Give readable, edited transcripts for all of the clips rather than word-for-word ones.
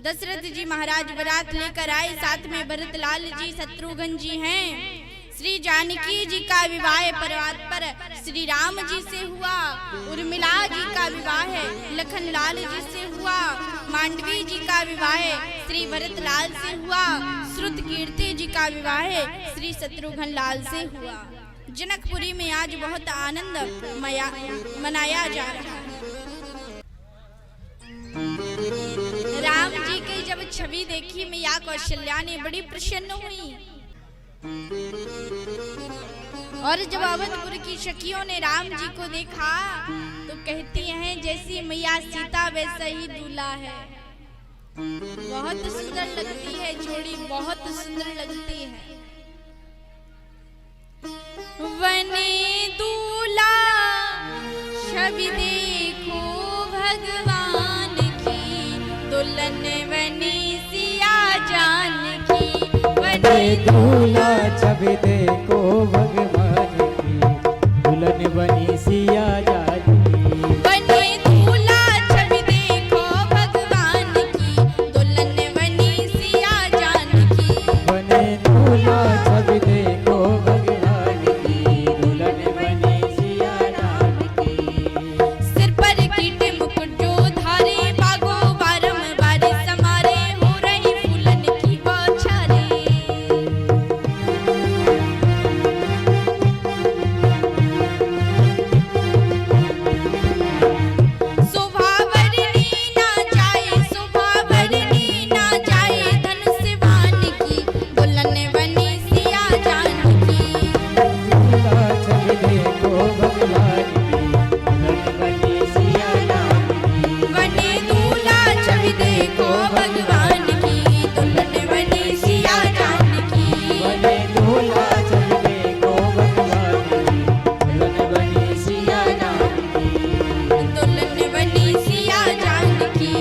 दशरथ जी महाराज बारात लेकर आए, साथ में भरत लाल जी शत्रुघ्न जी हैं। श्री जानकी जी का विवाह पर्वत पर श्री राम जी से हुआ। उर्मिला जी का विवाह लखन लाल जी से हुआ। मांडवी जी का विवाह श्री भरत लाल से हुआ। श्रुत कीर्ति जी का विवाह श्री शत्रुघ्न लाल से हुआ। जनकपुरी में आज बहुत आनंद मनाया जा रहा है। राम जी की जब छवि देखी मैया कौशल्या ने बड़ी प्रसन्न हुई और जब अवधपुर की सखियों ने राम जी को देखा तो कहती हैं जैसी मैया सीता वैसा ही दूल्हा है। बहुत सुंदर लगती है जोड़ी, बहुत सुंदर लगती है। वने दूल्हा छवि देखो भगवान की, दुल्हन बनी सिया जानकी। वने दूल्हा छवि देखो भगवान की, दुल्हन बनी सिया जानकी। वने दूल्हा छवि देखो भगवान की, दुल्हन बनी सिया जानकी। वने दूल्हा छवि देखो भगवान की, दुल्हन बनी सिया जानकी। सिर पर कीटे मुकुट जो धारे, बागो बारंबार समारे, हो रही फूलन की बौछारे। शोभा वर्णी ना जाए, शोभा वर्णी ना जाए, धनुष बाण की, दुल्हन बनी सिया जानकी। दूल्हा छवि देखो भगवान की, दुल्हन बनी सिया जानकी। वने दूल्हा छवि देखो भगवान की, दुल्हन बनी सिया जानकी। वने दूल्हा छवि देखो भगवान की, दुल्हन बनी सिया जानकी। दुल्हन बनी सिया जानकी।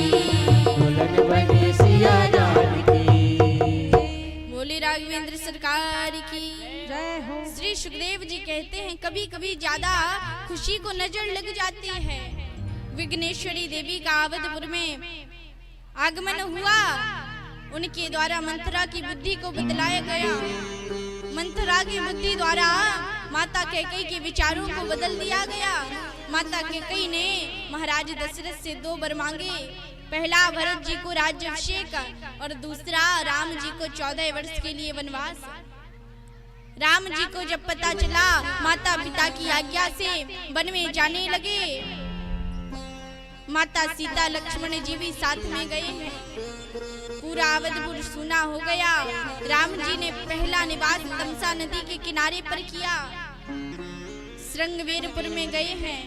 दुल्हन बनी सिया जानकी। बोले राघवेंद्र सरकार की जय हो। श्री सुखदेव जी कहते हैं कभी कभी ज्यादा खुशी को नजर लग जाती है। विघ्नेश्वरी देवी का अवधपुर में आगमन हुआ, उनके द्वारा मंथरा की बुद्धि को बदलाया गया। मंथरा की बुद्धि द्वारा माता कैकेयी के विचारों को बदल दिया गया। माता कैकेयी ने महाराज दशरथ से 2 वर मांगे। पहला भरत जी को राज्याभिषेक और दूसरा राम जी को 14 वर्ष के लिए वनवास। राम जी को जब पता चला, माता पिता की आज्ञा से वन में जाने लगे। माता सीता लक्ष्मण जी भी साथ में गए हैं। पूरा अवधपुर सूना हो गया। राम जी ने पहला निवास तमसा नदी के किनारे पर किया। श्रृंगवेरपुर में गए हैं।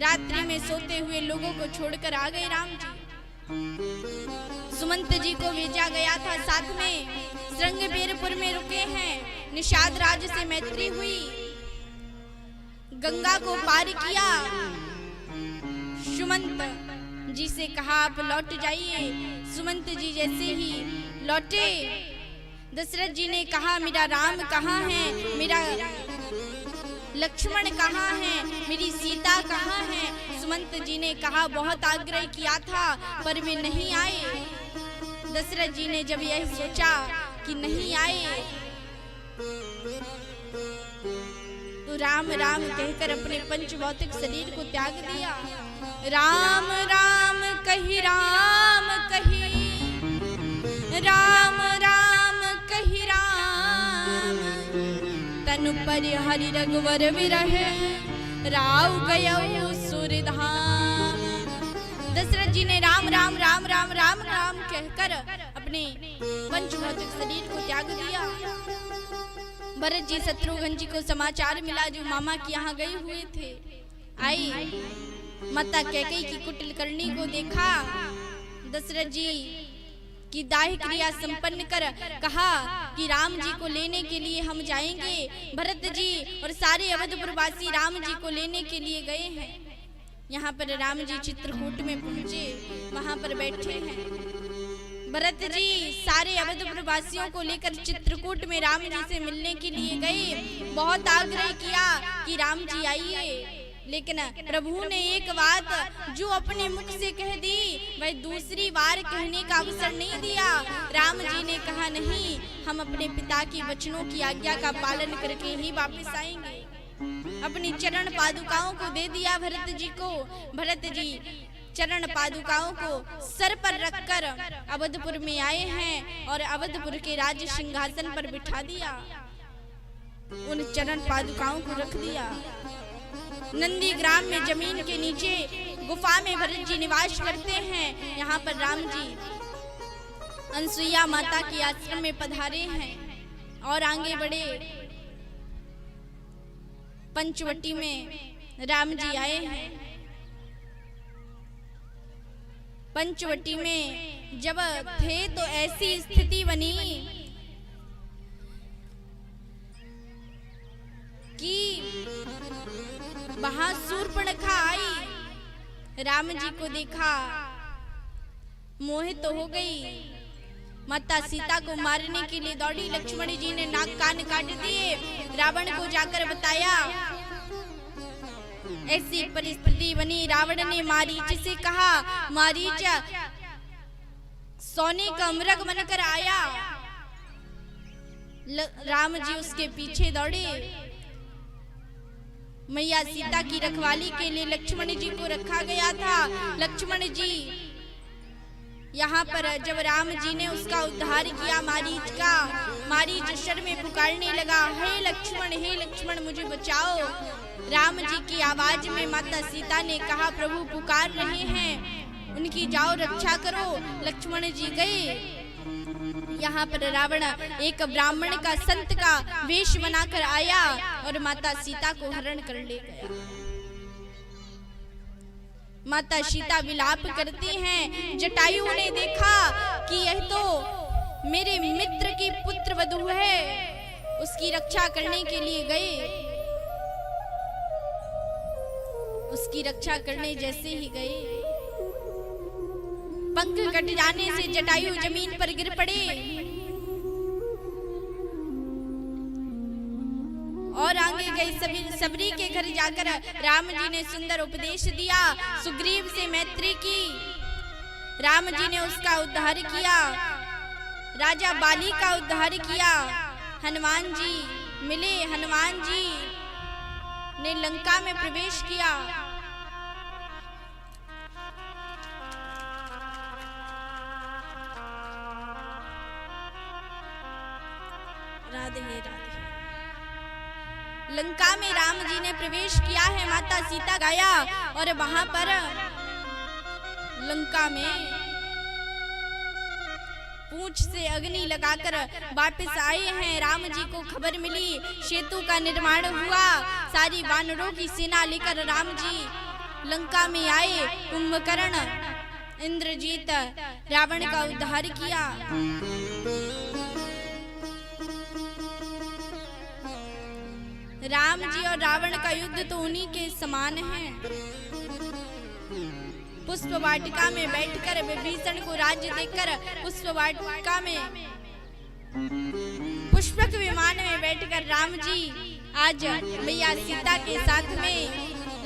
रात्रि में सोते हुए लोगों को छोड़कर आ गए राम जी। सुमंत जी को भेजा गया था साथ में। श्रृंगवेरपुर में रुके हैं। निषाद राज से मैत्री हुई, गंगा को पार किया। सुमंत जी से कहा आप लौट जाइए। सुमंत जी जैसे ही लौटे, दशरथ जी ने कहा मेरा राम कहाँ है, मेरा लक्ष्मण कहाँ है, मेरी सीता कहाँ है। सुमंत जी ने कहा बहुत आग्रह किया था पर वे नहीं आए। दशरथ जी ने जब यह सोचा कि नहीं आए तो राम राम कहकर अपने पंचभौतिक शरीर को त्याग दिया। राम राम कही, राम कही, राम राम कही, राम तनु पर हरि रघुवर विरहे, राव गयो सूर्यधाम। दशरथ जी ने राम राम राम राम राम राम कहकर अपने पंचभौतिक शरीर को त्याग दिया। भरत जी शत्रुघ्न जी को समाचार मिला जो मामा के यहाँ गए हुए थे। आई माता कैकेयी की कुटिल करनी को देखा। दशरथ जी की दाह क्रिया संपन्न कर कहा कि राम जी को लेने के लिए हम जाएंगे। भरत जी और सारे अवधपुरवासी राम जी को लेने के लिए गए हैं। यहाँ पर राम जी चित्रकूट में पहुंचे, वहां पर बैठे हैं। भरत जी सारे अवधपुर वासियों को लेकर चित्रकूट में राम जी से मिलने के लिए गए। बहुत आग्रह किया कि राम जी आइए। लेकिन प्रभु ने एक बात जो अपने मुख से कह दी वह दूसरी बार कहने का अवसर नहीं दिया। राम जी ने कहा नहीं, हम अपने पिता की वचनों की आज्ञा का पालन करके ही वापस आएंगे। अपनी चरण पादुकाओं को दे दिया भरत जी को। भरत जी चरण पादुकाओं को सर पर रखकर अवधपुर में आए हैं और अवधपुर के राज सिंहासन पर बिठा दिया। उन चरण पादुकाओं को रख दिया। नंदी ग्राम में जमीन के नीचे गुफा में भरत जी निवास करते हैं। यहाँ पर राम जी अनसुईया माता के आश्रम में पधारे हैं और आगे बढ़े। पंचवटी में राम जी आए हैं। पंचवटी में जब थे तो ऐसी स्थिति बनी कि वहां शूर्पणखा आई। राम जी को देखा, मोहित हो गई। माता सीता को मारने के लिए दौड़ी। लक्ष्मण जी ने नाक कान काट दिए। रावण को जाकर बताया। ऐसी परिस्थिति बनी। रावण ने मारीच से कहा, मारीच सोने का मृग बनकर आया। राम जी उसके पीछे दौड़े। मैया सीता की रखवाली के लिए लक्ष्मण जी को रखा गया था। लक्ष्मण जी यहाँ पर जब राम जी ने उसका उद्धार किया मारीच का, मारीच शर में पुकारने लगा, हे लक्ष्मण मुझे बचाओ। राम जी की आवाज में माता सीता ने कहा, प्रभु पुकार रहे हैं, उनकी जाओ रक्षा करो। लक्ष्मण जी गए। यहाँ पर रावण एक ब्राह्मण का संत का वेश बनाकर आया और माता सीता को हरण कर ले गया। माता सीता विलाप करती हैं। जटायु ने देखा कि यह तो मेरे मित्र की पुत्र वधू है, उसकी रक्षा करने के लिए गए। उसकी रक्षा करने जैसे ही गए, पंख कट जाने से जटायु जमीन पर गिर पड़े और आगे गई। सबरी के घर जाकर राम जी ने सुंदर उपदेश दिया। सुग्रीव से मैत्री की। राम जी ने उसका उद्धार किया। राजा बाली का उद्धार किया। हनुमान जी मिले। हनुमान जी ने लंका में प्रवेश किया। राधे राधे। लंका में राम जी ने प्रवेश किया है। माता सीता गाया और वहां पर लंका में पूंछ से अग्नि लगाकर वापस आए हैं। राम जी को खबर मिली, सेतु का निर्माण हुआ। सारी वानरों की सेना लेकर राम जी लंका में आए। कुंभकर्ण, इंद्रजीत, रावण का उद्धार किया। राम जी और रावण का युद्ध तो उन्हीं के समान है। पुष्प वाटिका में बैठकर विभीषण को राज्य देकर पुष्प वाटिका में पुष्पक विमान में बैठकर राम जी आज मैया सीता के साथ में,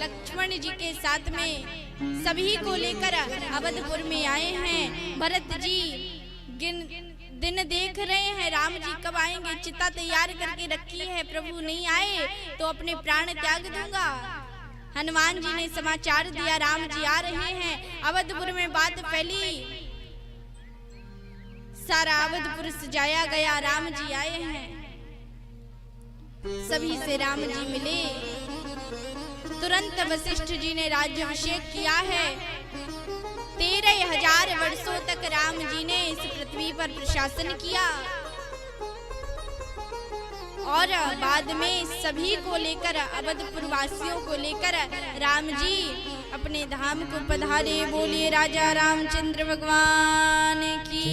लक्ष्मण जी के साथ में सभी को लेकर अवधपुर में आए हैं। भरत जी दिन देख रहे हैं राम जी कब आएंगे। चिता तैयार करके रखी है, प्रभु नहीं आए तो अपने प्राण त्याग दूंगा। हनुमान जी ने समाचार दिया राम जी आ रहे हैं। अवधपुर में बात फैली, सारा अवधपुर सजाया गया। राम जी आए हैं, सभी से राम जी मिले। तुरंत वशिष्ठ जी ने राज्याभिषेक किया है। 13,000 वर्षों तक राम जी ने इस पृथ्वी पर प्रशासन किया और बाद में सभी को लेकर, अवधपुर वासियों को लेकर राम जी अपने धाम को पधारे। बोलिए राजा रामचंद्र भगवान की।